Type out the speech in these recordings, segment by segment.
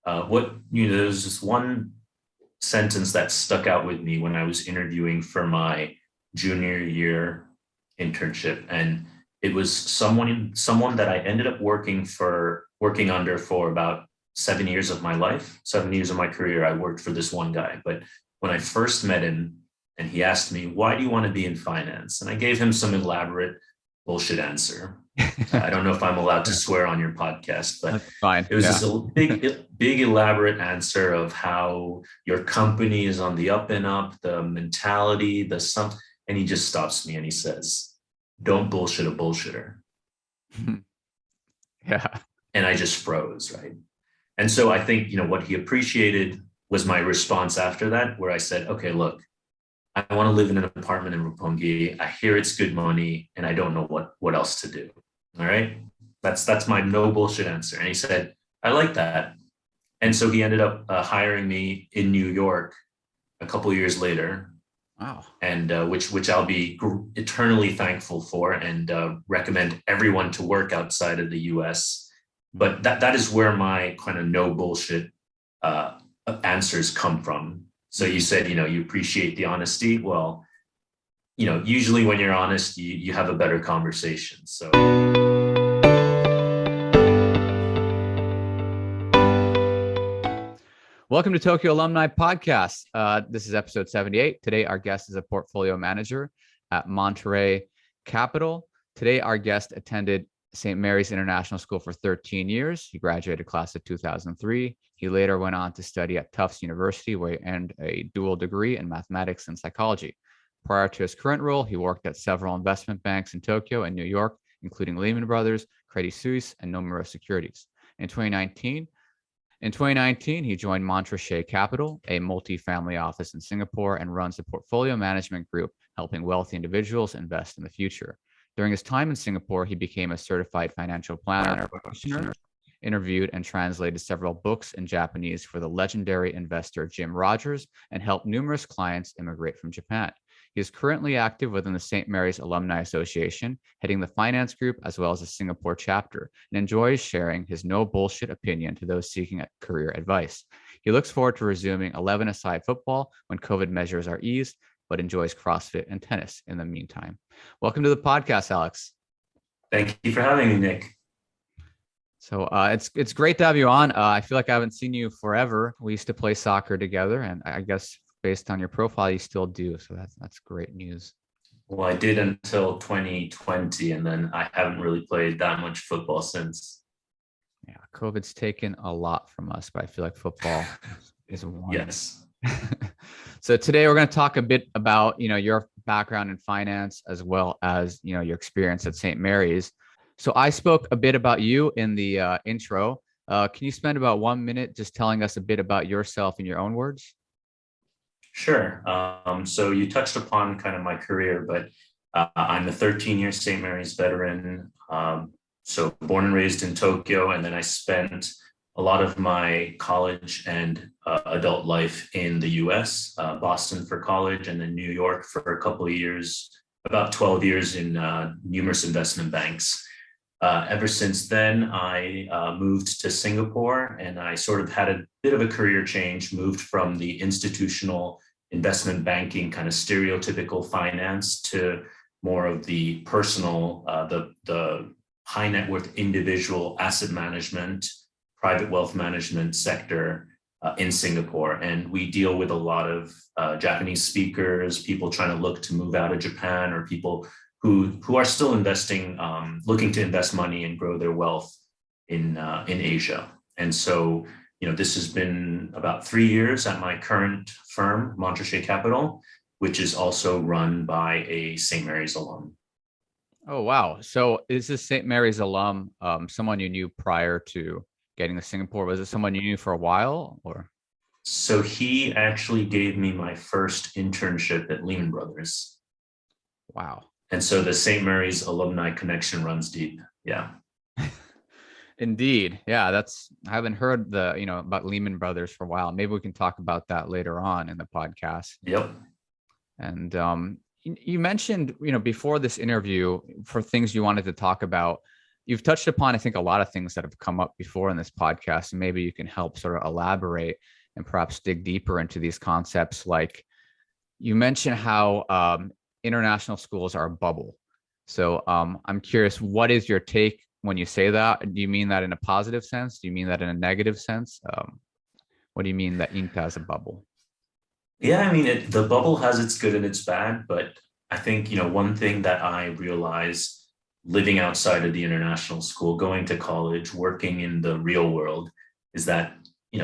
There's this one sentence that stuck out with me when I was interviewing for my junior year internship, and it was someone that I ended up working under for about 7 years of my life, 7 years of my career. I worked for this one guy, but when I first met him, and he asked me, "Why do you want to be in finance?" And I gave him some elaborate bullshit answer. I don't know if I'm allowed to swear on your podcast, but That's fine. it was this big, elaborate answer of how your company is on the up and up, the mentality, and he just stops me and he says, "Don't bullshit a bullshitter." Yeah. And I just froze, right? And so I think, what he appreciated was my response after that, where I said, "Okay, look, I want to live in an apartment in Roppongi. I hear it's good money and I don't know what else to do." All right. That's my no bullshit answer. And he said, "I like that." And so he ended up hiring me in New York a couple of years later. Wow. And which I'll be eternally thankful for, and recommend everyone to work outside of the US. But that is where my kind of no bullshit answers come from. So you said, you appreciate the honesty. Well, usually when you're honest, you have a better conversation. So. Welcome to Tokyo Alumni Podcast. This is episode 78. Today, our guest is a portfolio manager at Montrachet Capital. Today, our guest attended St. Mary's International School for 13 years. He graduated class of 2003. He later went on to study at Tufts University, where he earned a dual degree in mathematics and psychology. Prior to his current role, he worked at several investment banks in Tokyo and New York, including Lehman Brothers, Credit Suisse, and Nomura Securities. In 2019, he joined Montrachet Capital, a multi-family office in Singapore, and runs a portfolio management group helping wealthy individuals invest in the future. During his time in Singapore, he became a certified financial planner, practitioner, interviewed and translated several books in Japanese for the legendary investor Jim Rogers, and helped numerous clients immigrate from Japan. He is currently active within the St. Mary's Alumni Association, heading the finance group as well as the Singapore chapter, and enjoys sharing his no bullshit opinion to those seeking career advice. He looks forward to resuming 11-a-side football when COVID measures are eased, but enjoys CrossFit and tennis in the meantime. Welcome to the podcast, Alex. Thank you for having me, Nick. So it's great to have you on. I feel like I haven't seen you forever. We used to play soccer together, and I guess based on your profile, you still do. So that's great news. Well, I did until 2020, and then I haven't really played that much football since. Yeah, COVID's taken a lot from us, but I feel like football is one. Yes. So today we're going to talk a bit about, your background in finance as well as, your experience at St. Mary's. So I spoke a bit about you in the intro. Can you spend about 1 minute just telling us a bit about yourself in your own words? Sure. So you touched upon kind of my career, but I'm a 13-year St. Mary's veteran. So born and raised in Tokyo, and then I spent a lot of my college and adult life in the US, Boston for college, and then New York for a couple of years, about 12 years in numerous investment banks. Ever since then, I moved to Singapore, and I sort of had a bit of a career change, moved from the institutional investment banking kind of stereotypical finance to more of the personal, the high net worth individual asset management, private wealth management sector in Singapore. And we deal with a lot of Japanese speakers, people trying to look to move out of Japan, or people who are still investing, looking to invest money and grow their wealth in Asia. And so, this has been about 3 years at my current firm, Montrachet Capital, which is also run by a St. Mary's alum. Oh, wow. So is this St. Mary's alum someone you knew prior to getting to Singapore? Was it someone you knew for a while, or? So he actually gave me my first internship at Lehman Brothers. Wow. And so the St. Mary's alumni connection runs deep. Yeah. Indeed. Yeah. I haven't heard about Lehman Brothers for a while. Maybe we can talk about that later on in the podcast. Yep. And you mentioned, before this interview, for things you wanted to talk about, you've touched upon, I think, a lot of things that have come up before in this podcast, and maybe you can help sort of elaborate and perhaps dig deeper into these concepts. Like you mentioned how international schools are a bubble. So I'm curious, what is your take when you say that? Do you mean that in a positive sense? Do you mean that in a negative sense? What do you mean that INTA is a bubble? Yeah, I mean, the bubble has its good and its bad, but I think, one thing that I realized living outside of the international school, going to college, working in the real world is that,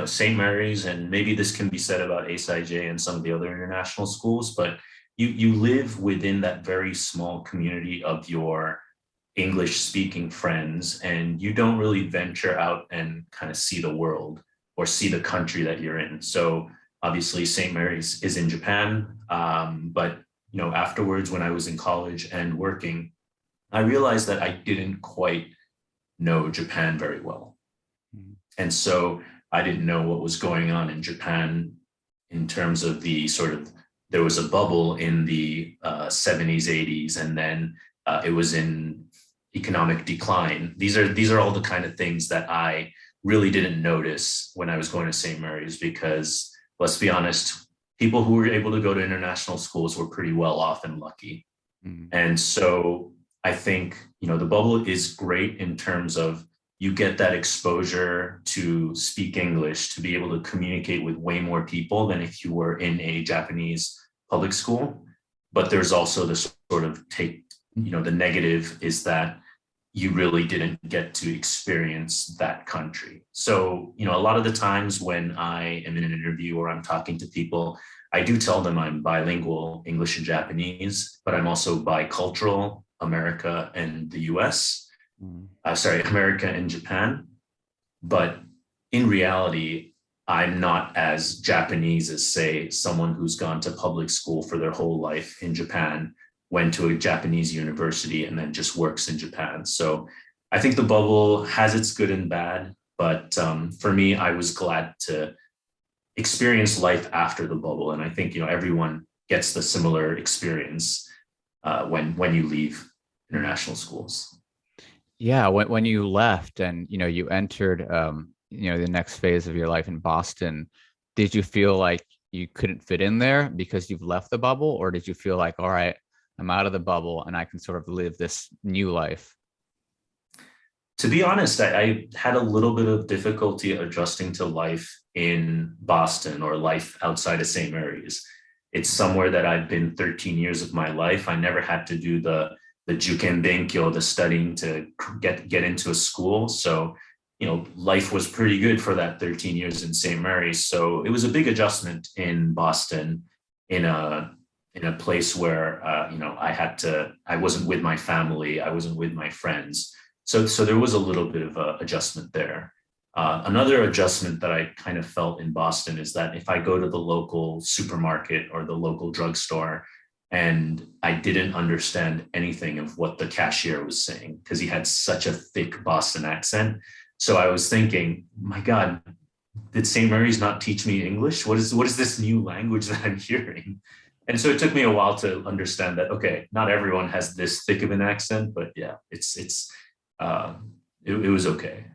St. Mary's, and maybe this can be said about ASIJ and some of the other international schools, but you live within that very small community of your English speaking friends, and you don't really venture out and kind of see the world or see the country that you're in. So obviously St. Mary's is in Japan, but afterwards when I was in college and working, I realized that I didn't quite know Japan very well. And so I didn't know what was going on in Japan in terms of there was a bubble in the 70s, 80s, and then it was in economic decline. These are all the kind of things that I really didn't notice when I was going to St. Mary's, because let's be honest, people who were able to go to international schools were pretty well off and lucky. And so I think, the bubble is great in terms of you get that exposure to speak English, to be able to communicate with way more people than if you were in a Japanese public school. But there's also the sort of the negative is that you really didn't get to experience that country. So, a lot of the times when I am in an interview or I'm talking to people, I do tell them I'm bilingual, English and Japanese, but I'm also bicultural, America and the US. America and Japan. But in reality, I'm not as Japanese as, say, someone who's gone to public school for their whole life in Japan, went to a Japanese university, and then just works in Japan. So I think the bubble has its good and bad, but for me, I was glad to experience life after the bubble. And I think, everyone gets the similar experience when you leave international schools. Yeah, when you left and you entered the next phase of your life in Boston, did you feel like you couldn't fit in there because you've left the bubble, or did you feel like, all right, I'm out of the bubble and I can sort of live this new life? To be honest, I had a little bit of difficulty adjusting to life in Boston or life outside of St. Mary's. It's somewhere that I've been 13 years of my life. I never had to do the juken benkyo, the studying to get into a school. So, life was pretty good for that 13 years in St. Mary's. So it was a big adjustment in Boston, in a place where, I wasn't with my family. I wasn't with my friends. So there was a little bit of an adjustment there. Another adjustment that I kind of felt in Boston is that if I go to the local supermarket or the local drugstore, and I didn't understand anything of what the cashier was saying because he had such a thick Boston accent. So I was thinking, my God, did St. Mary's not teach me English? What is this new language that I'm hearing? And so it took me a while to understand that, okay, not everyone has this thick of an accent, but yeah, it was okay.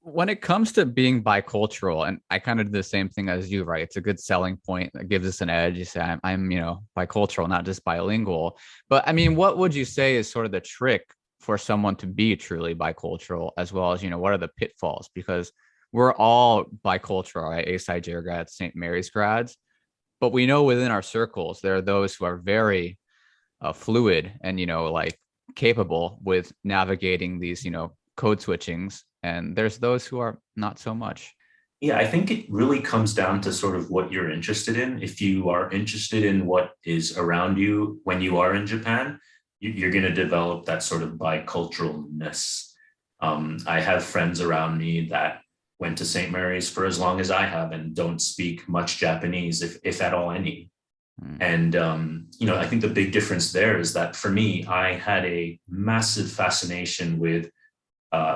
When it comes to being bicultural, and I kind of do the same thing as you, right? It's a good selling point that gives us an edge. You say I'm bicultural, not just bilingual. But I mean, what would you say is sort of the trick for someone to be truly bicultural, as well as, what are the pitfalls? Because we're all bicultural, right? ASIJ grads, St. Mary's grads, but we know within our circles, there are those who are very fluid and, capable with navigating these, code switchings. And there's those who are not so much. Yeah, I think it really comes down to sort of what you're interested in. If you are interested in what is around you when you are in Japan, you're going to develop that sort of biculturalness. I have friends around me that went to St. Mary's for as long as I have and don't speak much Japanese, if at all any. And, I think the big difference there is that for me, I had a massive fascination with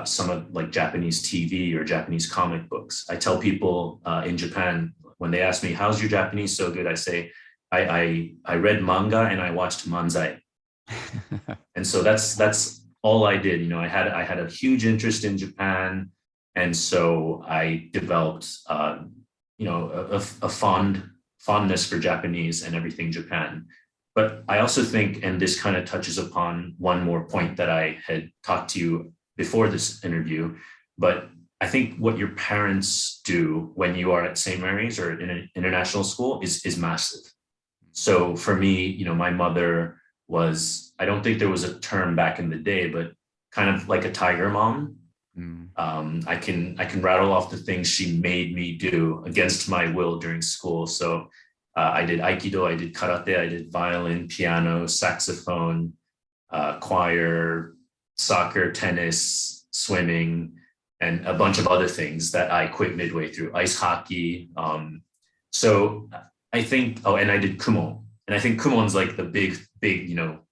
some of like Japanese TV or Japanese comic books. I tell people in Japan, when they ask me, how's your Japanese so good? I say, I read manga and I watched manzai. And so that's all I did. I had a huge interest in Japan, and so I developed a fondness for Japanese and everything Japan. But I also think, and this kind of touches upon one more point that I had talked to you before this interview, but I think what your parents do when you are at St. Mary's or in an international school is massive. So for me, my mother was, I don't think there was a term back in the day, but kind of like a tiger mom. I can rattle off the things she made me do against my will during school. So I did Aikido, I did karate, I did violin, piano, saxophone, choir, soccer, tennis, swimming, and a bunch of other things that I quit midway through, ice hockey. So I think, and I did Kumon. And I think Kumon's like the big,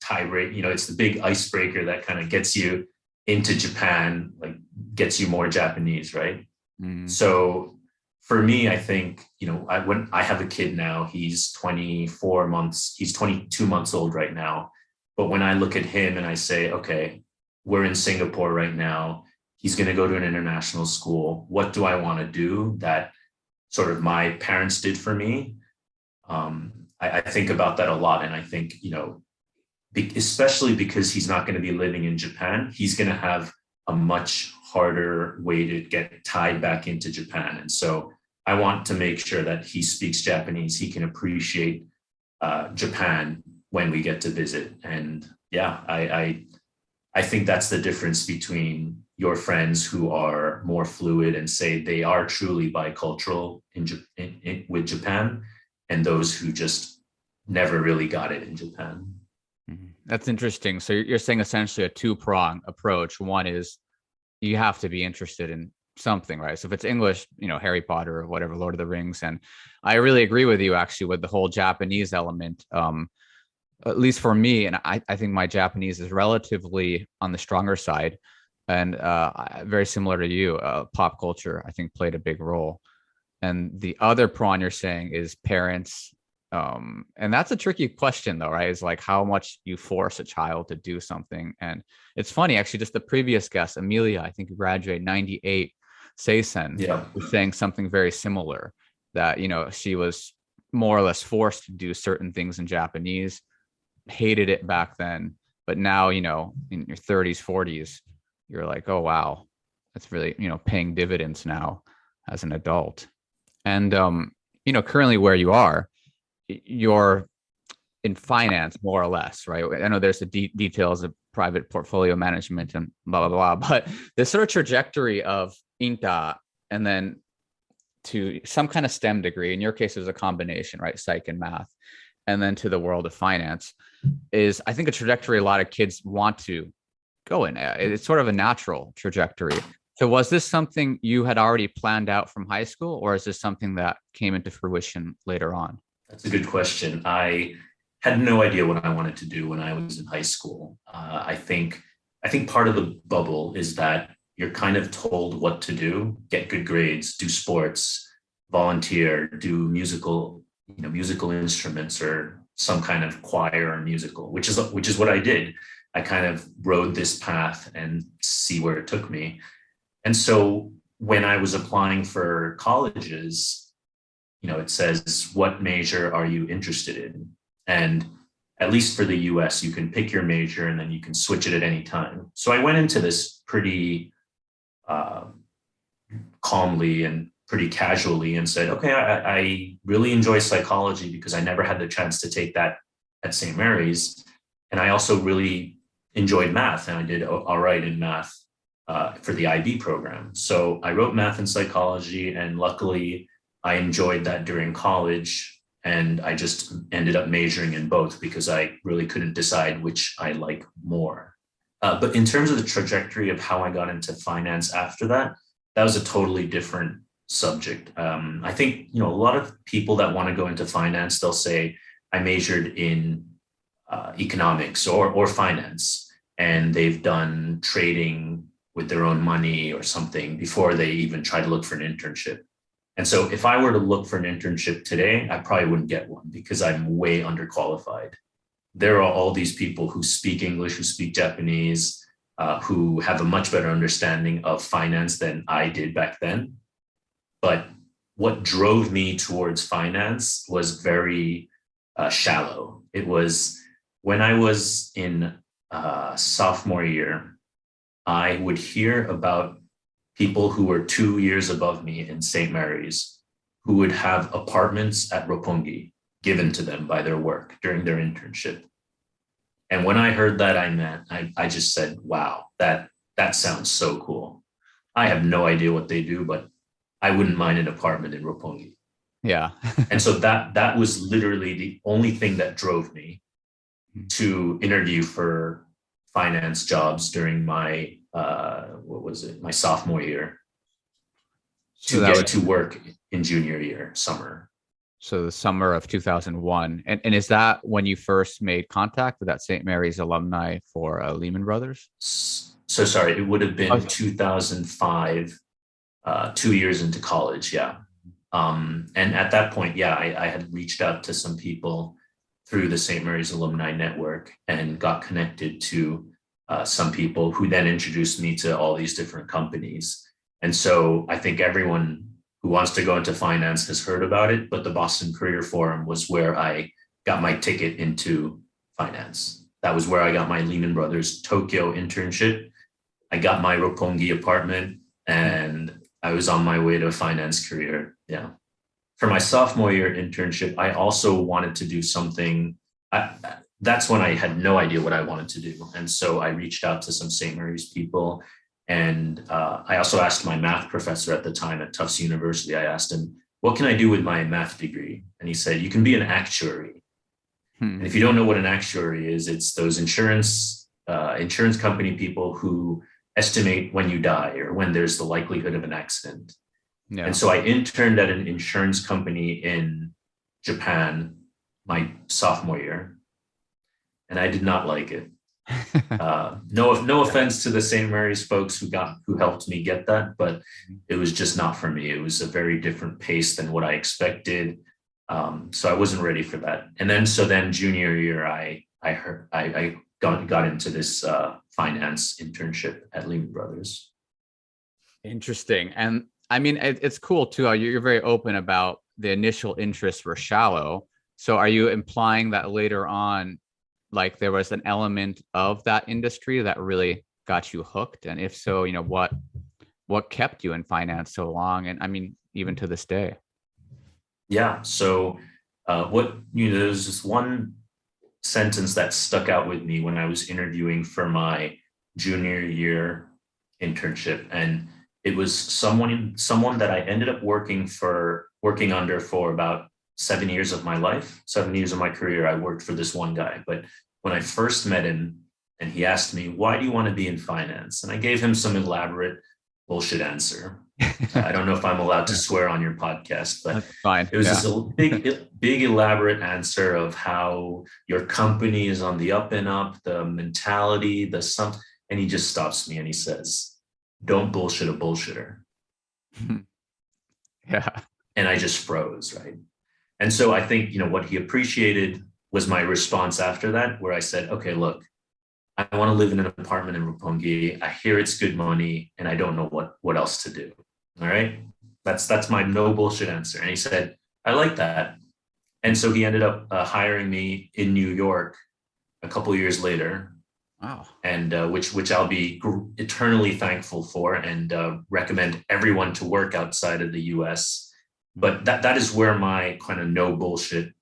tie break, it's the big icebreaker that kind of gets you into Japan, like gets you more Japanese, right? So for me, I think, when I have a kid now, he's 22 months old right now. But when I look at him and I say, okay, we're in Singapore right now, he's going to go to an international school. What do I want to do that sort of my parents did for me? I think about that a lot. And I think, especially because he's not going to be living in Japan, he's going to have a much harder way to get tied back into Japan. And so I want to make sure that he speaks Japanese. He can appreciate Japan when we get to visit. And yeah, I think that's the difference between your friends who are more fluid and say they are truly bicultural with Japan, and those who just never really got it in Japan. That's interesting. So you're saying essentially a two-prong approach. One is you have to be interested in something, right? So if it's English, Harry Potter or whatever, Lord of the Rings. And I really agree with you actually with the whole Japanese element. At least for me, and I think my Japanese is relatively on the stronger side, and very similar to you, pop culture, I think, played a big role. And the other prong you're saying is parents. And that's a tricky question though, right? Is like how much you force a child to do something. And it's funny, actually, just the previous guest, Amelia, I think graduated 98, Seisen, was saying something very similar, that, she was more or less forced to do certain things in Japanese, hated it back then, but now, in your 30s, 40s, you're like, oh, wow, that's really, paying dividends now as an adult. And, currently where you are, you're in finance, more or less, right? I know there's the details of private portfolio management and blah, blah, blah, but this sort of trajectory of INTA and then to some kind of STEM degree, in your case, it was a combination, right? Psych and math, and then to the world of finance is, I think, a trajectory a lot of kids want to go in. It's sort of a natural trajectory. So was this something you had already planned out from high school, or is this something that came into fruition later on? That's a good question. I had no idea what I wanted to do when I was in high school. I think part of the bubble is that you're kind of told what to do: get good grades, do sports, volunteer, do musical instruments or some kind of choir or musical, which is what I did. I kind of rode this path and see where it took me. And so when I was applying for colleges, it says, what major are you interested in? And at least for the US, you can pick your major and then you can switch it at any time. So I went into this pretty calmly and pretty casually and said, okay, I really enjoy psychology because I never had the chance to take that at St. Mary's. And I also really enjoyed math, and I did all right in math for the IB program. So I wrote math and psychology, and luckily I enjoyed that during college, and I just ended up majoring in both because I really couldn't decide which I like more. But in terms of the trajectory of how I got into finance after that, that was a totally different subject. I think, a lot of people that want to go into finance, they'll say, I majored in economics or finance, and they've done trading with their own money or something before they even try to look for an internship. And so if I were to look for an internship today, I probably wouldn't get one because I'm way underqualified. There are all these people who speak English, who speak Japanese, who have a much better understanding of finance than I did back then. But what drove me towards finance was very shallow. It was when I was in sophomore year, I would hear about people who were 2 years above me in St. Mary's who would have apartments at Roppongi given to them by their work during their internship. And when I heard that, I just said, wow, that sounds so cool. I have no idea what they do, but I wouldn't mind an apartment in Roppongi. Yeah. And so that was literally the only thing that drove me to interview for finance jobs during my, my sophomore year, to get to work in junior year, summer. So the summer of 2001. And is that when you first made contact with that St. Mary's alumni for Lehman Brothers? So sorry, it would have been 2005, 2 years into college. Yeah. And at that point, yeah, I had reached out to some people through the St. Mary's Alumni Network and got connected to some people who then introduced me to all these different companies. And so I think everyone who wants to go into finance has heard about it, but the Boston Career Forum was where I got my ticket into finance. That was where I got my Lehman Brothers Tokyo internship. I got my Roppongi apartment and I was on my way to a finance career. Yeah. For my sophomore year internship, I also wanted to do something. That's when I had no idea what I wanted to do. And so I reached out to some St. Mary's people. And I also asked my math professor at the time at Tufts University, I asked him, what can I do with my math degree? And he said, you can be an actuary. And if you don't know what an actuary is, it's those insurance company people who estimate when you die or when there's the likelihood of an accident. Yeah. And so I interned at an insurance company in Japan my sophomore year, and I did not like it. No offense to the St. Mary's folks who helped me get that, but it was just not for me. It was a very different pace than what I expected. So I wasn't ready for that. And then junior year, I got into this finance internship at Lehman Brothers. Interesting. And I mean, it's cool too. You're very open about the initial interests were shallow. So are you implying that later on, like there was an element of that industry that really got you hooked? And if so, what kept you in finance so long? And I mean, even to this day. Yeah. So there's this one sentence that stuck out with me when I was interviewing for my junior year internship. And it was someone that I ended up working under for about 7 years of my life, 7 years of my career. I worked for this one guy, but when I first met him and he asked me, why do you want to be in finance? And I gave him some elaborate bullshit answer. I don't know if I'm allowed to swear on your podcast, but that's fine. It was this big elaborate answer of how your company is on the up and up, the mentality, and he just stops me and he says, don't bullshit a bullshitter. Yeah. And I just froze, right? And so I think, what he appreciated was my response after that, where I said, okay, look, I want to live in an apartment in Roppongi. I hear it's good money and I don't know what else to do. All right. That's my no bullshit answer. And he said, I like that. And so he ended up hiring me in New York a couple of years later. Wow. And which I'll be eternally thankful for and recommend everyone to work outside of the US. But that is where my kind of no bullshit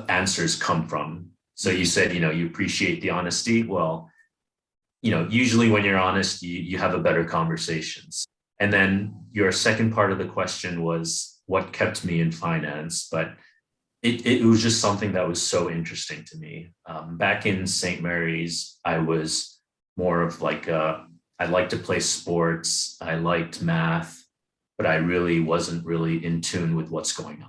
answers come from. So you said, you appreciate the honesty. Well, usually when you're honest, you have a better conversations. And then your second part of the question was what kept me in finance, but it was just something that was so interesting to me. Back in St. Mary's, I was more of I liked to play sports. I liked math, but I really wasn't really in tune with what's going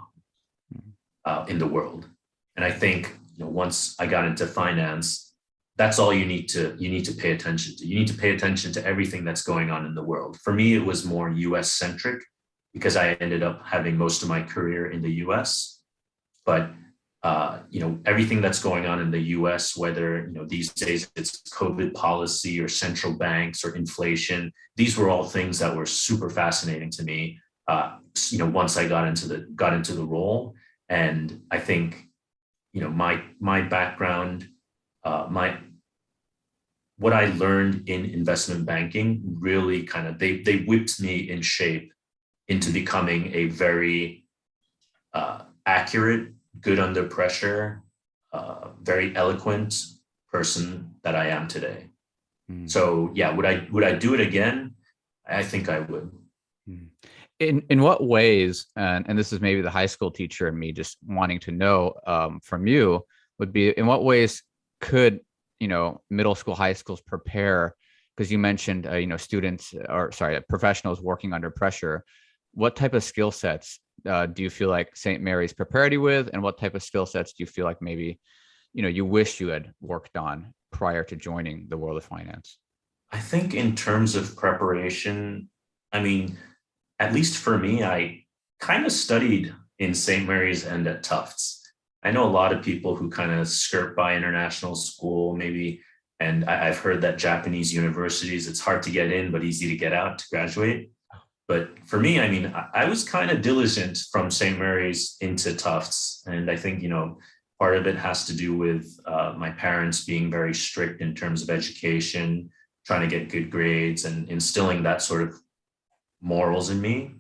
on in the world. And I think, once I got into finance, that's all you need to pay attention to. You need to pay attention to everything that's going on in the world. For me, it was more US centric because I ended up having most of my career in the US. But everything that's going on in the US, whether, these days it's COVID policy or central banks or inflation. These were all things that were super fascinating to me, once I got into the role. And I think, my background, what I learned in investment banking really kind of, they whipped me in shape into becoming a very accurate, good under pressure, very eloquent person that I am today. So yeah, would I do it again? I think I would. In what ways, and this is maybe the high school teacher and me just wanting to know from you, would be in what ways could middle school, high schools prepare? Because you mentioned professionals working under pressure. What type of skill sets do you feel like St. Mary's prepared you with, and what type of skill sets do you feel like maybe you wish you had worked on prior to joining the world of finance? I think in terms of preparation, I mean, at least for me, I kind of studied in St. Mary's and at Tufts. I know a lot of people who kind of skirt by international school, maybe, and I've heard that Japanese universities, it's hard to get in, but easy to get out to graduate. But for me, I mean, I was kind of diligent from St. Mary's into Tufts. And I think, part of it has to do with my parents being very strict in terms of education, trying to get good grades and instilling that sort of morals in me.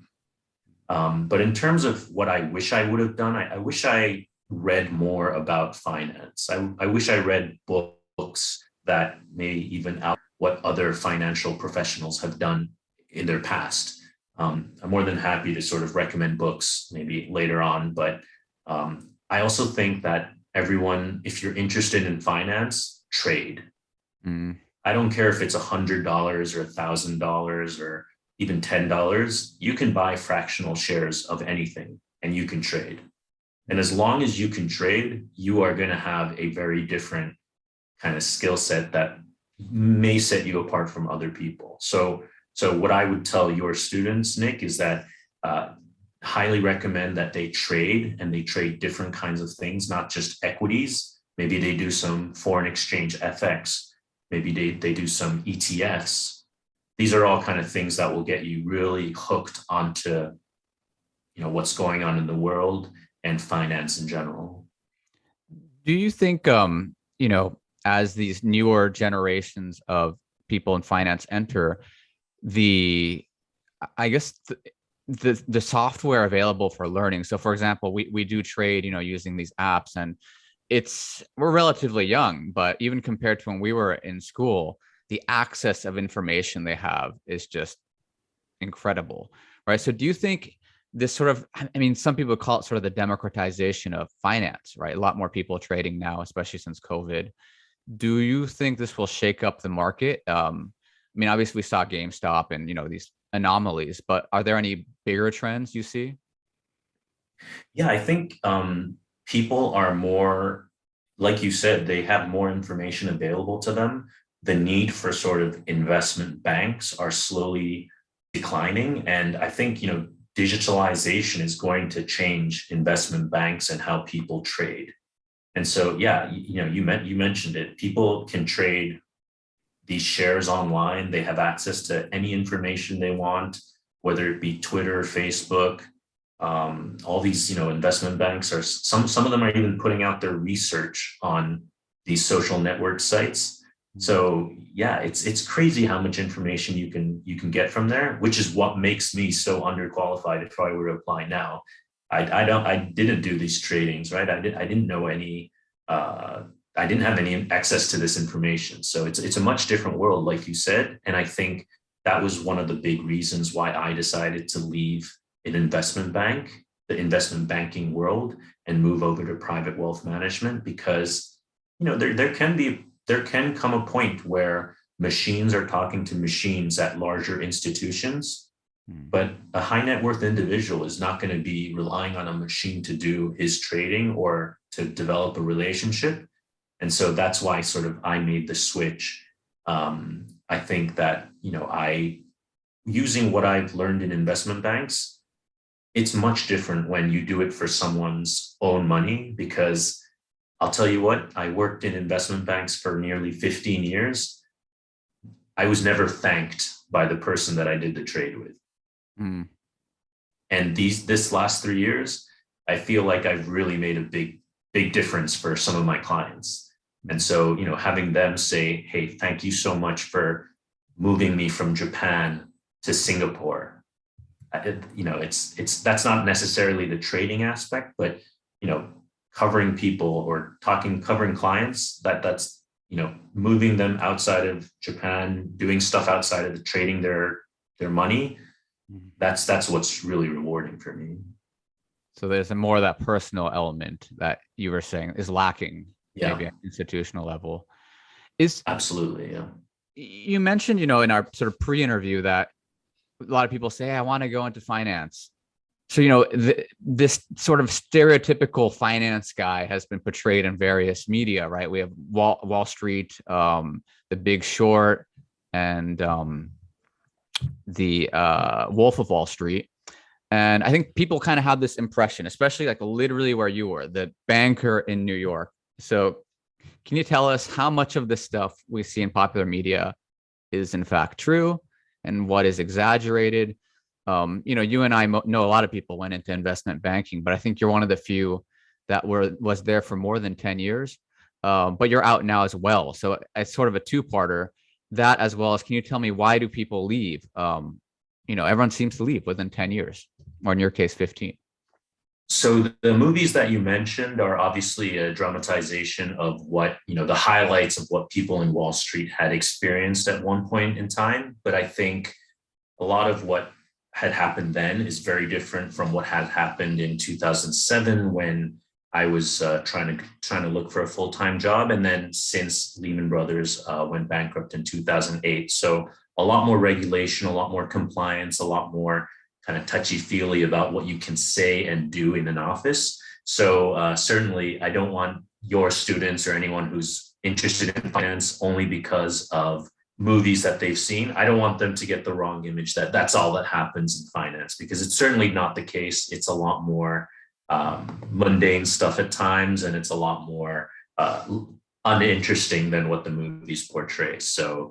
But in terms of what I wish I would have done, I wish I read more about finance. I wish I read books that may even out what other financial professionals have done in their past. I'm more than happy to sort of recommend books maybe later on, but I also think that everyone, if you're interested in finance, trade. I don't care if it's $100 or $1,000 or even $10, you can buy fractional shares of anything and you can trade. And as long as you can trade, you are going to have a very different kind of skill set that may set you apart from other people. So what I would tell your students, Nick, is that highly recommend that they trade, and they trade different kinds of things, not just equities. Maybe they do some foreign exchange FX. Maybe they do some ETFs. These are all kind of things that will get you really hooked onto, what's going on in the world and finance in general. Do you think, as these newer generations of people in finance enter, the software available for learning? So for example, we do trade, using these apps, and we're relatively young, but even compared to when we were in school, the access of information they have is just incredible, right? So do you think this sort of, some people call it sort of the democratization of finance, right? A lot more people trading now, especially since COVID. Do you think this will shake up the market? Obviously we saw GameStop and, these anomalies, but are there any bigger trends you see? Yeah, I think people are more, like you said, they have more information available to them. The need for sort of investment banks are slowly declining. And I think, digitalization is going to change investment banks and how people trade. And so, yeah, you mentioned it. People can trade these shares online. They have access to any information they want, whether it be Twitter, Facebook, all these, investment banks are, some of them are even putting out their research on these social network sites. So yeah, it's crazy how much information you can get from there, which is what makes me so underqualified if I were to apply now. I didn't do these tradings, right? I didn't know any, I didn't have any access to this information. So it's a much different world, like you said. And I think that was one of the big reasons why I decided to leave an investment bank, the investment banking world, and move over to private wealth management, because, there can come a point where machines are talking to machines at larger institutions, but a high net worth individual is not going to be relying on a machine to do his trading or to develop a relationship. And so that's why sort of I made the switch. I think that, using what I've learned in investment banks, it's much different when you do it for someone's own money, because I'll tell you what, I worked in investment banks for nearly 15 years. I was never thanked by the person that I did the trade with. Mm. And this last 3 years, I feel like I've really made a big difference for some of my clients. And so, having them say, hey, thank you so much for moving me from Japan to Singapore. It's that's not necessarily the trading aspect, but, covering people or covering clients, that's, moving them outside of Japan, doing stuff outside of the trading their money. That's what's really rewarding for me. So there's more of that personal element that you were saying is lacking, maybe at institutional level. Absolutely, yeah. You mentioned, in our sort of pre-interview that a lot of people say, I want to go into finance. So, this sort of stereotypical finance guy has been portrayed in various media, right? We have Wall Street, The Big Short, and the Wolf of Wall Street. And I think people kind of have this impression, especially like literally where you were, the banker in New York. So can you tell us how much of this stuff we see in popular media is in fact true and what is exaggerated? You and I know a lot of people went into investment banking, but I think you're one of the few that was there for more than 10 years. But you're out now as well. So it's sort of a two-parter. That, as well as, can you tell me, why do people leave? Everyone seems to leave within 10 years, or in your case, 15. So the movies that you mentioned are obviously a dramatization of what, the highlights of what people in Wall Street had experienced at one point in time. But I think a lot of what had happened then is very different from what had happened in 2007 when I was trying to look for a full-time job. And then since Lehman Brothers went bankrupt in 2008. So a lot more regulation, a lot more compliance, a lot more kind of touchy-feely about what you can say and do in an office. So certainly I don't want your students or anyone who's interested in finance only because of movies that they've seen. I don't want them to get the wrong image that that's all that happens in finance, because it's certainly not the case. It's a lot more mundane stuff at times, and it's a lot more uninteresting than what the movies portray. So,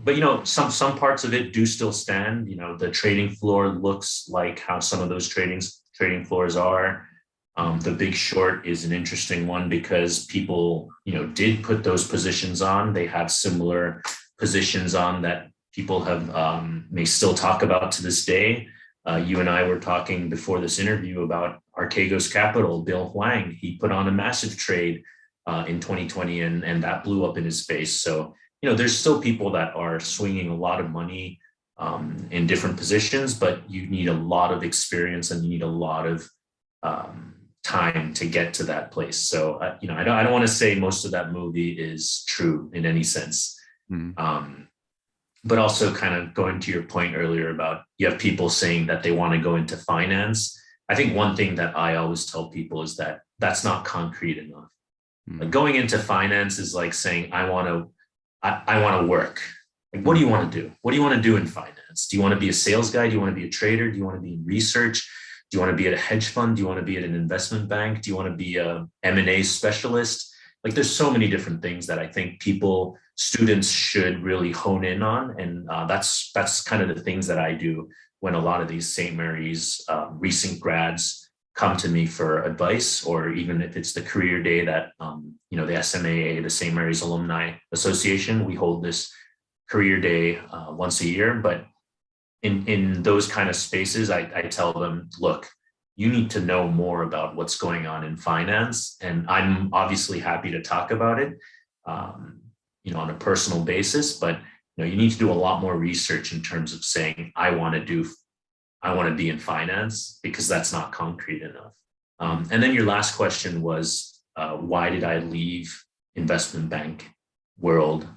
but some parts of it do still stand. The trading floor looks like how some of those trading floors are. The Big Short is an interesting one because people, did put those positions on. They have similar positions on that people have may still talk about to this day. You and I were talking before this interview about Archegos Capital, Bill Huang. He put on a massive trade in 2020, and that blew up in his face. So, there's still people that are swinging a lot of money in different positions, but you need a lot of experience and you need a lot of time to get to that place. So, I don't want to say most of that movie is true in any sense. But also kind of going to your point earlier about you have people saying that they want to go into finance. I think one thing that I always tell people is that that's not concrete enough. Like going into finance is like saying, I want to work. Like, what do you want to do? What do you want to do in finance? Do you want to be a sales guy? Do you want to be a trader? Do you want to be in research? Do you want to be at a hedge fund? Do you want to be at an investment bank? Do you want to be a M&A specialist? Like, there's so many different things that I think students should really hone in on. And that's kind of the things that I do when a lot of these St. Mary's recent grads come to me for advice, or even if it's the career day that, the SMAA, the St. Mary's Alumni Association, we hold this career day once a year. But in those kind of spaces, I tell them, look, you need to know more about what's going on in finance. And I'm obviously happy to talk about it, on a personal basis, but you need to do a lot more research in terms of saying, I want to be in finance, because that's not concrete enough. And then your last question was, why did I leave investment bank world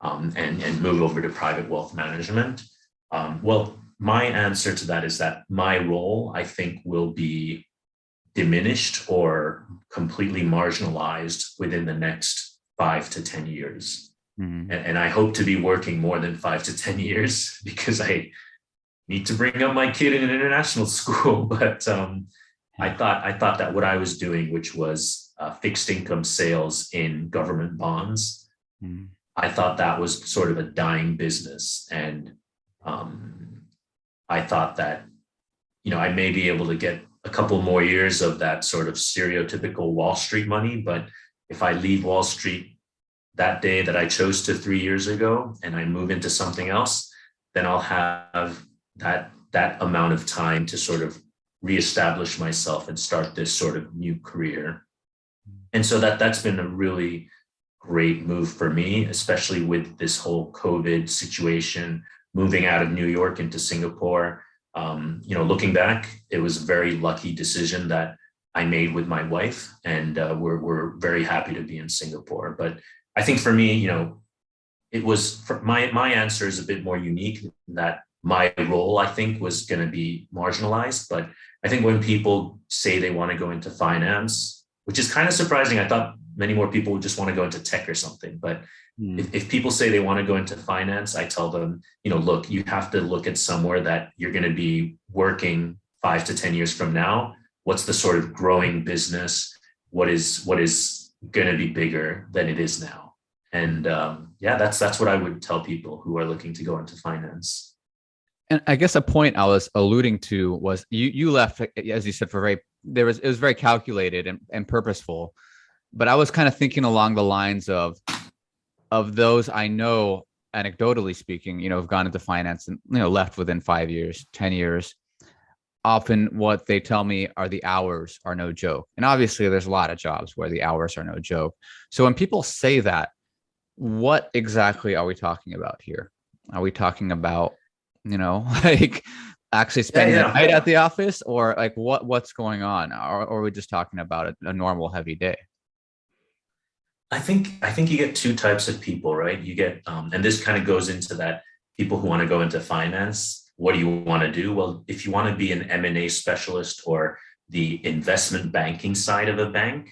and move over to private wealth management? Well, my answer to that is that my role, I think, will be diminished or completely marginalized within the next 5 to 10 years. And I hope to be working more than 5 to 10 years, because need to bring up my kid in an international school. But I thought that what I was doing, which was fixed income sales in government bonds, I thought that was sort of a dying business. And I thought that, I may be able to get a couple more years of that sort of stereotypical Wall Street money. But if I leave Wall Street that day that I chose to 3 years ago and I move into something else, then I'll have that amount of time to sort of reestablish myself and start this sort of new career. And so that's been a really great move for me, especially with this whole COVID situation, moving out of New York into Singapore. Looking back, it was a very lucky decision that I made with my wife, and we're very happy to be in Singapore. But I think for me, it was my answer is a bit more unique in that my role, I think, was going to be marginalized. But I think when people say they want to go into finance, which is kind of surprising, I thought many more people would just want to go into tech or something. But if people say they want to go into finance, I tell them, look, you have to look at somewhere that you're going to be working 5 to 10 years from now. What's the sort of growing business? What is going to be bigger than it is now? And that's what I would tell people who are looking to go into finance. And I guess a point I was alluding to was you left, as you said, it was very calculated and purposeful. But I was kind of thinking along the lines of those I know, anecdotally speaking, have gone into finance and left within 5 years, 10 years. Often what they tell me are the hours are no joke. And obviously there's a lot of jobs where the hours are no joke. So when people say that, what exactly are we talking about here? Are we talking about, like actually spending the night at the office, or like what's going on? Or are we just talking about a normal heavy day? I think you get two types of people, right? You get, and this kind of goes into that people who want to go into finance. What do you want to do? Well, if you want to be an M&A specialist or the investment banking side of a bank,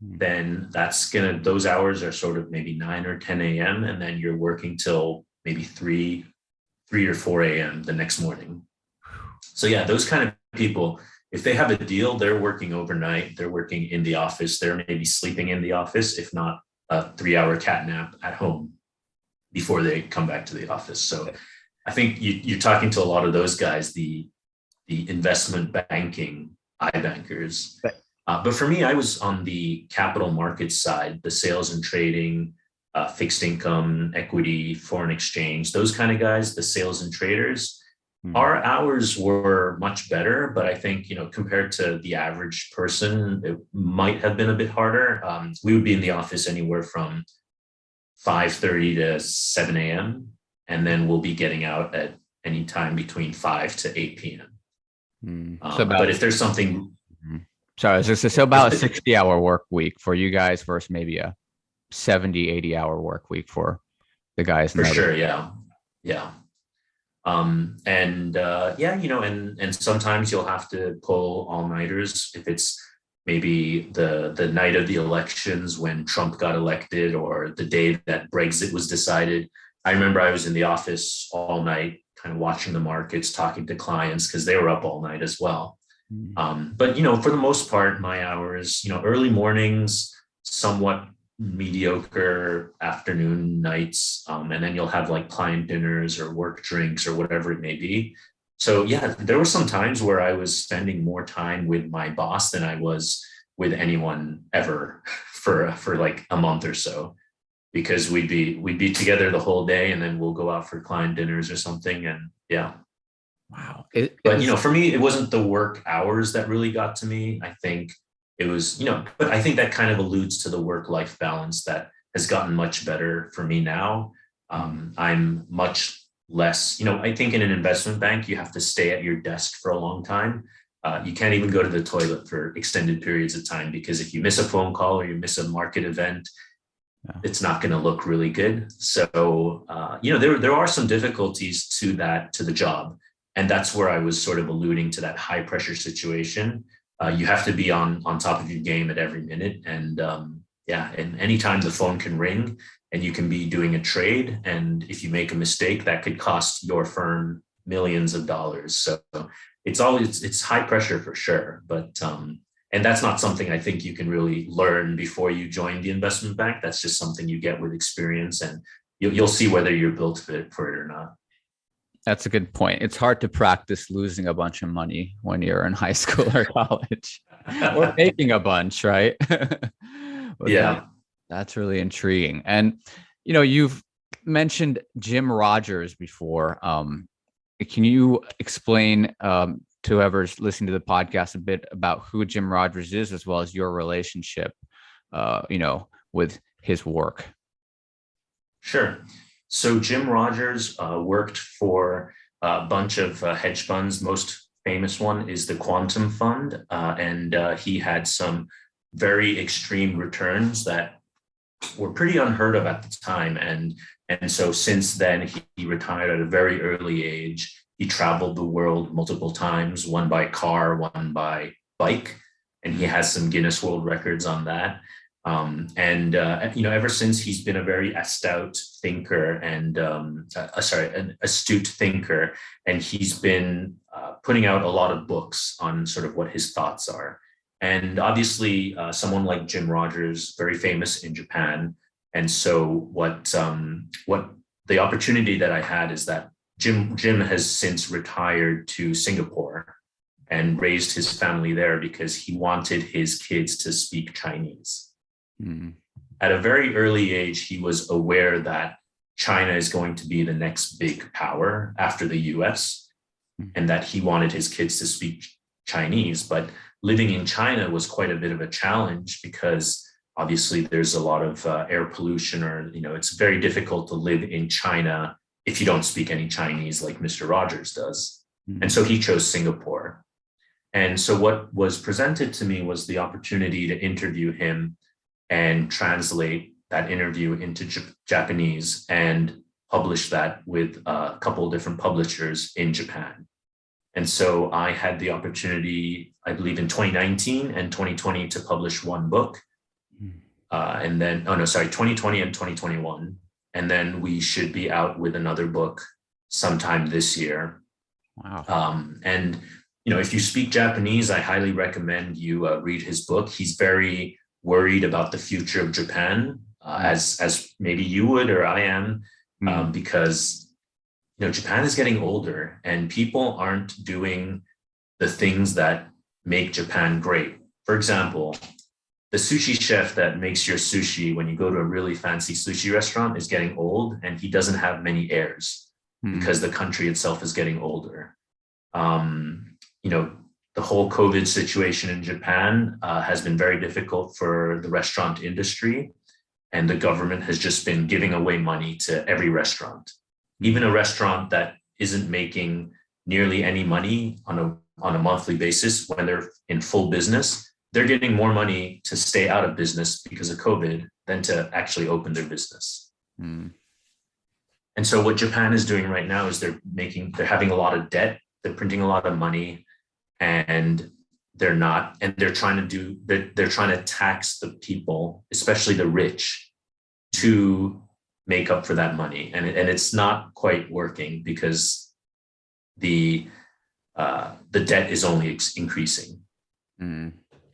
then those hours are sort of maybe 9 or 10 a.m. And then you're working till maybe 3 or 4 a.m. the next morning. So yeah, those kind of people, if they have a deal, they're working overnight, they're working in the office, they're maybe sleeping in the office, if not a 3-hour cat nap at home before they come back to the office. So I think you're talking to a lot of those guys, the investment banking iBankers. But for me, I was on the capital markets side, the sales and trading, fixed income, equity, foreign exchange, those kind of guys, the sales and traders. Our hours were much better, but I think, compared to the average person, it might have been a bit harder. We would be in the office anywhere from 5:30 to 7 a.m. And then we'll be getting out at any time between 5 to 8 p.m. But if there's something... Sorry, so about a 60-hour work week for you guys versus maybe a 70, 80-hour work week for the guys. For sure, yeah. And sometimes you'll have to pull all-nighters if it's maybe the night of the elections when Trump got elected, or the day that Brexit was decided. I remember I was in the office all night, kind of watching the markets, talking to clients because they were up all night as well. But for the most part, my hours, early mornings, somewhat mediocre afternoon, nights, and then you'll have like client dinners or work drinks or whatever it may be. So yeah, there were some times where I was spending more time with my boss than I was with anyone ever for like a month or so, because we'd be together the whole day, and then we'll go out for client dinners or something. And yeah. Wow. But for me, it wasn't the work hours that really got to me. I think it was, but I think that kind of alludes to the work-life balance that has gotten much better for me now. I'm much less, I think in an investment bank, you have to stay at your desk for a long time. You can't even go to the toilet for extended periods of time, because if you miss a phone call or you miss a market event, it's not going to look really good. So, there are some difficulties to the job. And that's where I was sort of alluding to that high pressure situation. You have to be on top of your game at every minute. And and anytime the phone can ring and you can be doing a trade. And if you make a mistake, that could cost your firm millions of dollars. So it's high pressure for sure. But and that's not something I think you can really learn before you join the investment bank. That's just something you get with experience, and you'll see whether you're built for it or not. That's a good point. It's hard to practice losing a bunch of money when you're in high school or college or making a bunch, right? Yeah. That's really intriguing. And, you've mentioned Jim Rogers before. Can you explain to whoever's listening to the podcast a bit about who Jim Rogers is, as well as your relationship, with his work? Sure. So Jim Rogers worked for a bunch of hedge funds. Most famous one is the Quantum Fund, and he had some very extreme returns that were pretty unheard of at the time. And so since then, he retired at a very early age. He traveled the world multiple times, one by car, one by bike, and he has some Guinness World Records on that. Ever since, he's been a very astute thinker and an astute thinker, and he's been putting out a lot of books on sort of what his thoughts are. And obviously, someone like Jim Rogers, very famous in Japan. And so what the opportunity that I had is that Jim has since retired to Singapore and raised his family there because he wanted his kids to speak Chinese. At a very early age, he was aware that China is going to be the next big power after the US, and that he wanted his kids to speak Chinese. But living in China was quite a bit of a challenge because obviously there's a lot of air pollution, or, it's very difficult to live in China if you don't speak any Chinese like Mr. Rogers does. And so he chose Singapore. And so what was presented to me was the opportunity to interview him and translate that interview into Japanese and publish that with a couple of different publishers in Japan. And so I had the opportunity, I believe in 2019 and 2020, to publish one book. 2020 and 2021. And then we should be out with another book sometime this year. Wow. If you speak Japanese, I highly recommend you read his book. He's very worried about the future of Japan, as maybe you would or I am, because Japan is getting older and people aren't doing the things that make Japan great. For example, the sushi chef that makes your sushi when you go to a really fancy sushi restaurant is getting old, and he doesn't have many heirs because the country itself is getting older. The whole COVID situation in Japan has been very difficult for the restaurant industry, and the government has just been giving away money to every restaurant. Even a restaurant that isn't making nearly any money on a monthly basis, when they're in full business, they're getting more money to stay out of business because of COVID than to actually open their business. And so what Japan is doing right now is they're having a lot of debt, they're printing a lot of money, and they're trying to tax the people, especially the rich, to make up for that money. And it's not quite working because the debt is only increasing.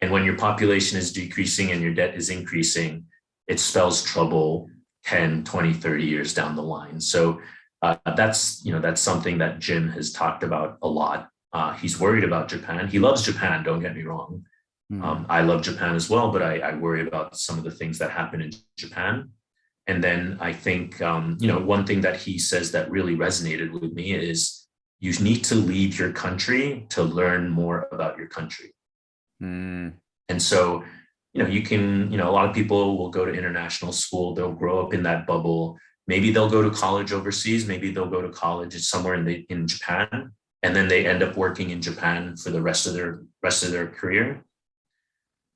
And when your population is decreasing and your debt is increasing, it spells trouble 10, 20, 30 years down the line. So that's something that Jim has talked about a lot. He's worried about Japan. He loves Japan, don't get me wrong. I love Japan as well, but I worry about some of the things that happen in Japan. And then I think, one thing that he says that really resonated with me is you need to leave your country to learn more about your country. And so, you can, a lot of people will go to international school, they'll grow up in that bubble. Maybe they'll go to college overseas, maybe they'll go to college somewhere in Japan, and then they end up working in Japan for the rest of their career.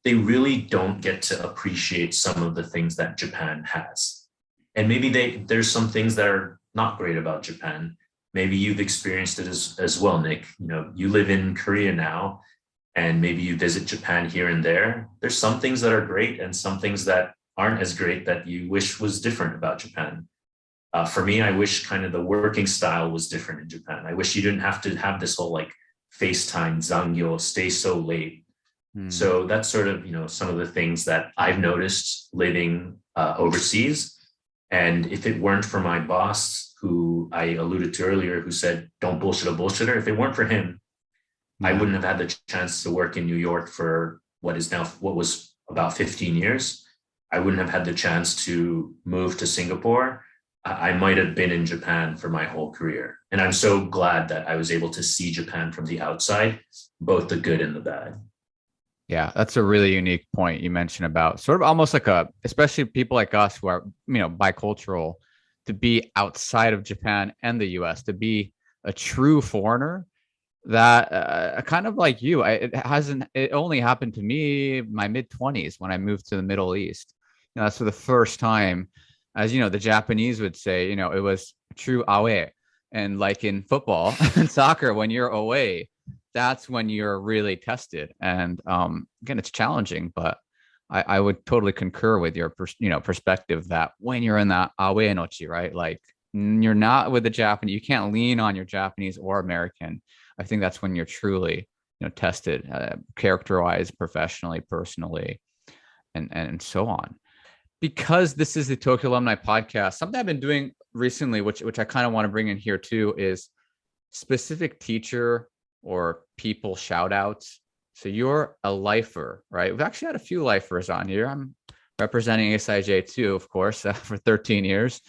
They really don't get to appreciate some of the things that Japan has. And maybe there's some things that are not great about Japan. Maybe you've experienced it as well, Nick. You live in Korea now, and maybe you visit Japan here and there. There's some things that are great and some things that aren't as great that you wish was different about Japan. For me, I wish kind of the working style was different in Japan. I wish you didn't have to have this whole like FaceTime, zangyo, stay so late. So that's sort of, some of the things that I've noticed living overseas. And if it weren't for my boss, who I alluded to earlier, who said, don't bullshit a bullshitter, if it weren't for him, I wouldn't have had the chance to work in New York for what was about 15 years. I wouldn't have had the chance to move to Singapore. I might have been in Japan for my whole career. And I'm so glad that I was able to see Japan from the outside, both the good and the bad. Yeah, that's a really unique point you mentioned about sort of almost like especially people like us who are, bicultural, to be outside of Japan and the US, to be a true foreigner. That kind of like you, it only happened to me my mid-20s when I moved to the Middle East. That's for the first time, as the Japanese would say, it was true awe. And like in football and soccer, when you're away, that's when you're really tested. And again, it's challenging, but I would totally concur with your perspective that when you're in that awe nochi, right? Like you're not with the Japanese, you can't lean on your Japanese or American. I think that's when you're truly, tested, characterized professionally, personally, and so on. Because this is the Tokyo Alumni podcast, something I've been doing recently, which I kind of want to bring in here too, is specific teacher or people shout outs. So you're a lifer, right? We've actually had a few lifers on here. I'm representing SIJ too, of course, for 13 years.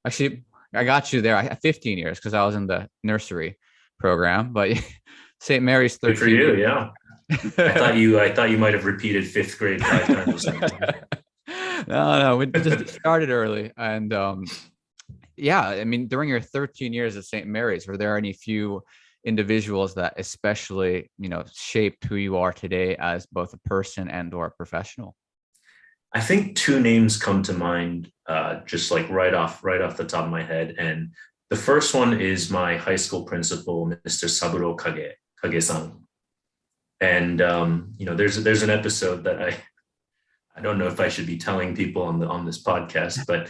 Actually, I got you there. I had 15 years because I was in the nursery program, but St. Mary's 13 Good for you, years. yeah. I thought you might have repeated 5th grade 5 times. No, we just started early. And during your 13 years at St. Mary's, were there any few individuals that especially, shaped who you are today as both a person and or a professional? I think 2 names come to mind, just like right off the top of my head. And the first one is my high school principal, Mr. Saburo Kage-san. And, there's an episode that I don't know if I should be telling people on this podcast, but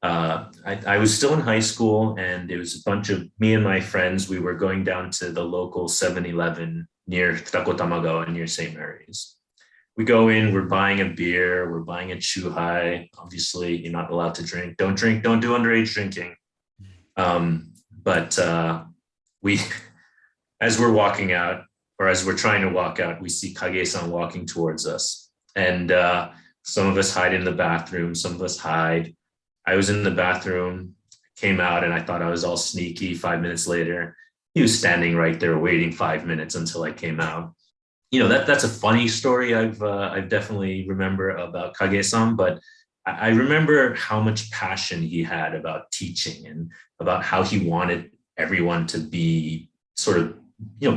I was still in high school, and it was a bunch of me and my friends. We were going down to the local 7-Eleven near Takotamagawa, near St. Mary's. We go in, we're buying a beer, we're buying a chuhai. Obviously, you're not allowed to drink. Don't do underage drinking. But as we're walking out, or as we're trying to walk out, we see Kage-san walking towards us. And some of us hide in the bathroom, some of us hide. I was in the bathroom, came out, and I thought I was all sneaky. 5 minutes later, he was standing right there waiting 5 minutes until I came out. That's a funny story I've definitely remember about Kage-san, but I remember how much passion he had about teaching and about how he wanted everyone to be sort of,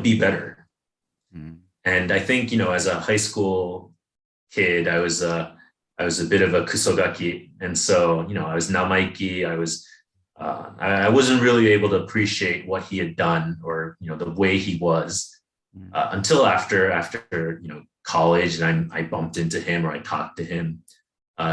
be better. And I think, as a high school kid, I was a bit of a kusogaki. And so, I was namaiki. I wasn't really able to appreciate what he had done or, the way he was until after college, and I bumped into him, or I talked to him.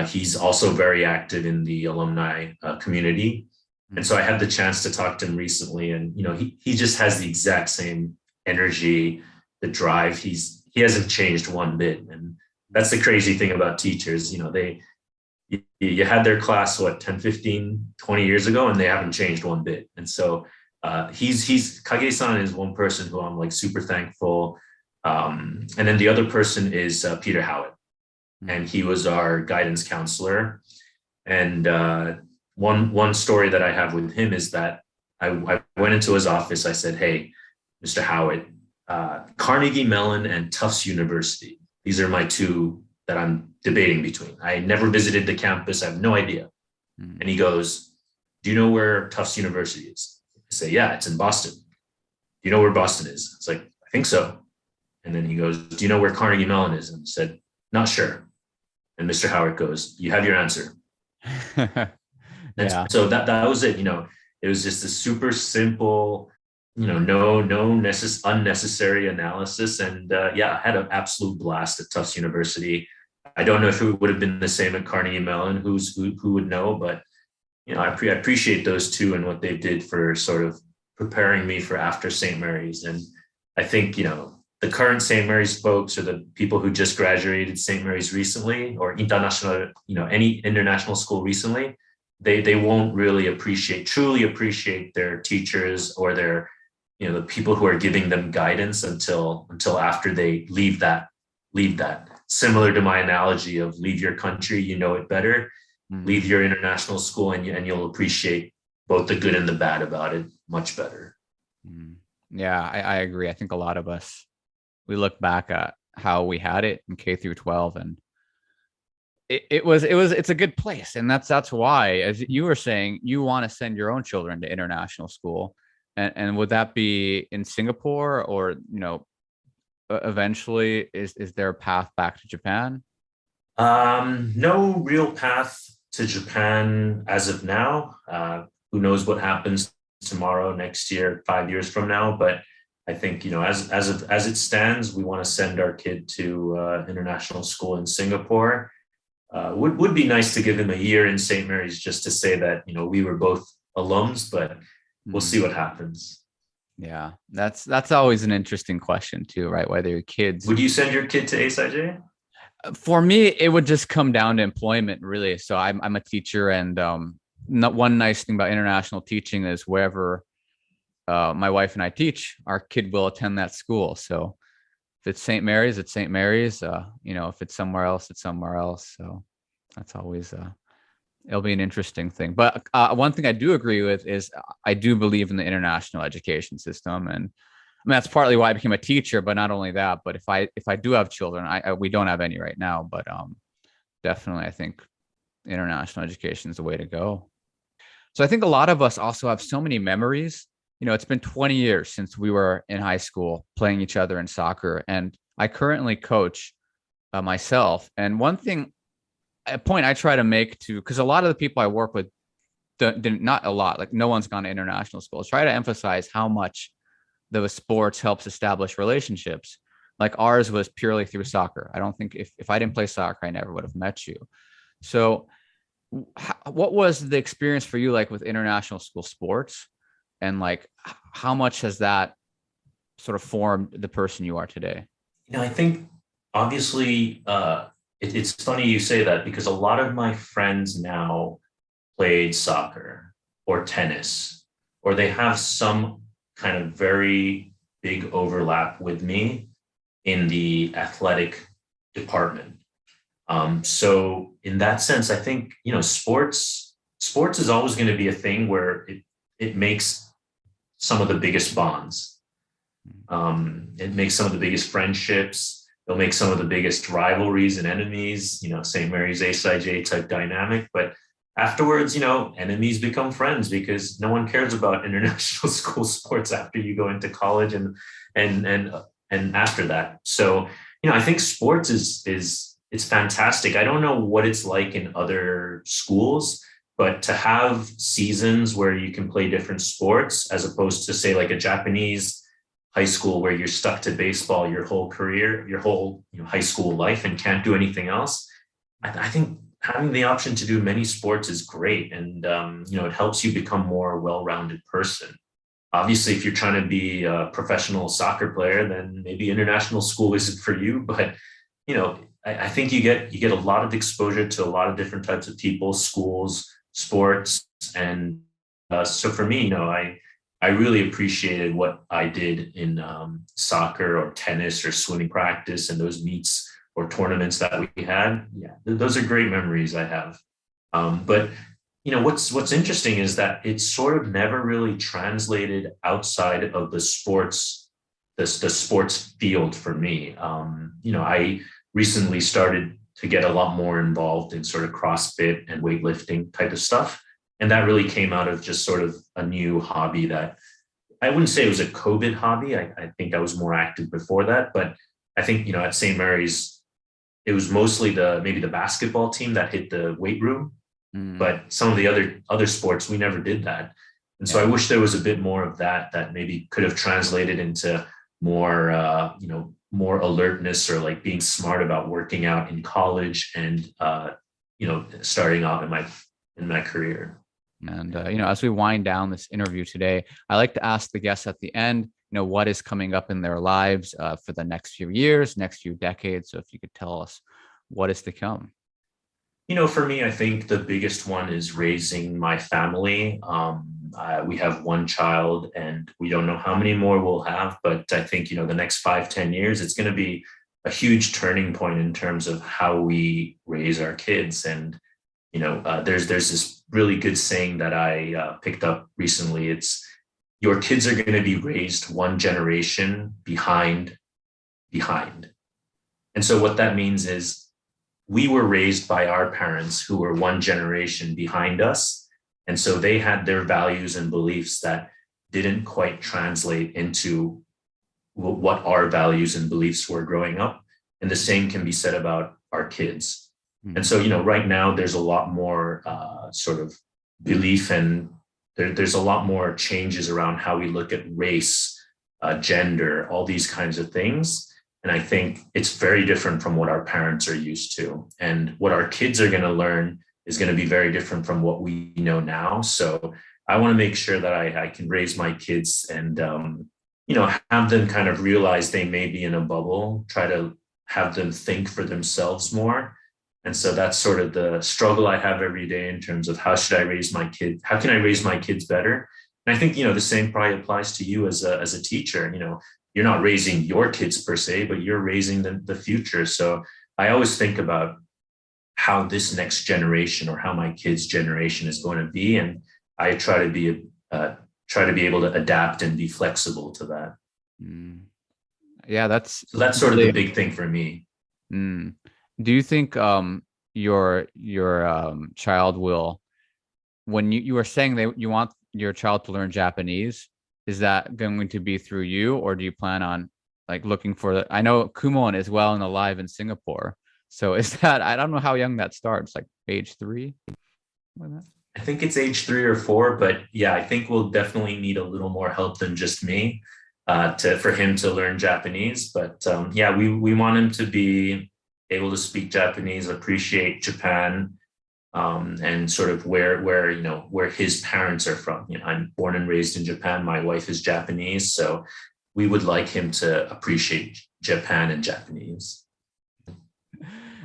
He's also very active in the alumni community. And so I had the chance to talk to him recently, and, he just has the exact same energy, the drive. He hasn't changed one bit. And that's the crazy thing about teachers. You had their class, 10, 15, 20 years ago, and they haven't changed one bit. And so Kage-san is one person who I'm like super thankful. And then the other person is Peter Howitt, and he was our guidance counselor. And one story that I have with him is that I went into his office. I said, "Hey, Mr. Howitt, Carnegie Mellon and Tufts University. These are my 2 that I'm debating between. I never visited the campus. I have no idea." And he goes, "Do you know where Tufts University is?" I say, "Yeah, it's in Boston." "Do you know where Boston is?" It's like, "I think so." And then he goes, "Do you know where Carnegie Mellon is?" And I said, "Not sure." And Mr. Howard goes, "You have your answer." Yeah. So that was it. It was just a super simple, no unnecessary analysis. And I had an absolute blast at Tufts University. I don't know if it would have been the same at Carnegie Mellon. Who would know? But I appreciate those two and what they did for sort of preparing me for after St. Mary's. And I think, the current St. Mary's folks or the people who just graduated St. Mary's recently or international, any international school recently, they won't really truly appreciate their teachers or their, the people who are giving them guidance until after they leave that. Similar to my analogy of leave your country, it better, leave your international school and you'll appreciate both the good and the bad about it much better. Yeah, I agree. I think a lot of us, we look back at how we had it in K through 12 and it's a good place. And that's why, as you were saying, you want to send your own children to international school. And would that be in Singapore or, eventually is there a path back to Japan? No real path to Japan as of now. Who knows what happens tomorrow, next year, 5 years from now. But I think, as it stands, we want to send our kid to international school in Singapore. Would be nice to give him a year in St. Mary's just to say that, we were both alums, but we'll see what happens. Yeah, that's always an interesting question too, right? Whether your kids... Would you send your kid to ASIJ? For me, it would just come down to employment, really. So I'm a teacher, and one nice thing about international teaching is wherever my wife and I teach, our kid will attend that school. So if it's St. Mary's, it's St. Mary's. If it's somewhere else, it's somewhere else. So that's always it'll be an interesting thing. But one thing I do agree with is I do believe in the international education system, and that's partly why I became a teacher. But not only that, but if I do have children, we don't have any right now, but definitely I think international education is the way to go. So I think a lot of us also have so many memories. It's been 20 years since we were in high school playing each other in soccer, and I currently coach myself. And a point I try to make because a lot of the people I work with, not a lot, like no one's gone to international school, try to emphasize how much the sports helps establish relationships. Like ours was purely through soccer. I don't think if I didn't play soccer, I never would have met you. So what was the experience for you like with international school sports? And like, how much has that sort of formed the person you are today? I think obviously it's funny you say that because a lot of my friends now played soccer or tennis, or they have some kind of very big overlap with me in the athletic department. So in that sense, I think, sports is always going to be a thing where it makes some of the biggest bonds. It makes some of the biggest friendships. It'll make some of the biggest rivalries and enemies, St. Mary's ASIJ type dynamic. But afterwards, enemies become friends because no one cares about international school sports after you go into college and after that. So, I think sports it's fantastic. I don't know what it's like in other schools, but to have seasons where you can play different sports as opposed to say like a Japanese high school where you're stuck to baseball your whole career, your whole high school life and can't do anything else. I think having the option to do many sports is great. And, it helps you become more well-rounded person. Obviously, if you're trying to be a professional soccer player, then maybe international school isn't for you. But, I think you get a lot of exposure to a lot of different types of people, schools, sports. And so for me, I really appreciated what I did in soccer or tennis or swimming practice and those meets or tournaments that we had. Yeah, those are great memories I have. But what's interesting is that it's sort of never really translated outside of the sports, the sports field for me. I recently started to get a lot more involved in sort of CrossFit and weightlifting type of stuff. And that really came out of just sort of a new hobby that I wouldn't say it was a COVID hobby. I think I was more active before that. But I think, at St. Mary's, it was mostly maybe the basketball team that hit the weight room. But some of the other sports, we never did that. And so I wish there was a bit more of that maybe could have translated into more, more alertness or like being smart about working out in college and, starting off in my career. And, as we wind down this interview today, I like to ask the guests at the end, what is coming up in their lives for the next few years, next few decades. So if you could tell us what is to come. For me, I think the biggest one is raising my family. We have one child and we don't know how many more we'll have, but I think, the next 5-10 years, it's going to be a huge turning point in terms of how we raise our kids. And, there's this really good saying that I picked up recently. It's your kids are going to be raised one generation behind. And so what that means is we were raised by our parents who were one generation behind us. And so they had their values and beliefs that didn't quite translate into what our values and beliefs were growing up. And the same can be said about our kids. And so, right now there's a lot more sort of belief and there's a lot more changes around how we look at race, gender, all these kinds of things. And I think it's very different from what our parents are used to. And what our kids are going to learn is going to be very different from what we know now. So I want to make sure that I can raise my kids and, have them kind of realize they may be in a bubble, try to have them think for themselves more. And so that's sort of the struggle I have every day in terms of how should I raise my kids? How can I raise my kids better? And I think, the same probably applies to you as a teacher. You're not raising your kids per se, but you're raising the future. So I always think about how this next generation or how my kids' generation is going to be. And I try to be able to adapt and be flexible to that. Yeah, that's sort of the big thing for me. Do you think your child will, when you were saying that you want your child to learn Japanese, is that going to be through you, or do you plan on looking for I know Kumon is well and alive in Singapore. So is that, I don't know how young that starts, age 3? I think it's age 3 or 4, but yeah, I think we'll definitely need a little more help than just me for him to learn Japanese. But yeah, we want him to be able to speak Japanese, appreciate Japan, and sort of where his parents are from. I'm born and raised in Japan. My wife is Japanese, so we would like him to appreciate Japan and Japanese.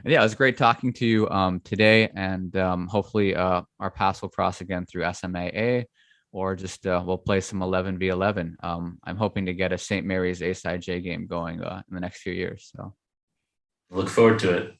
Yeah, it was great talking to you today, and hopefully our paths will cross again through SMAA, or just we'll play some 11v11. I'm hoping to get a St. Mary's A-Side J game going in the next few years. So. Look forward to it.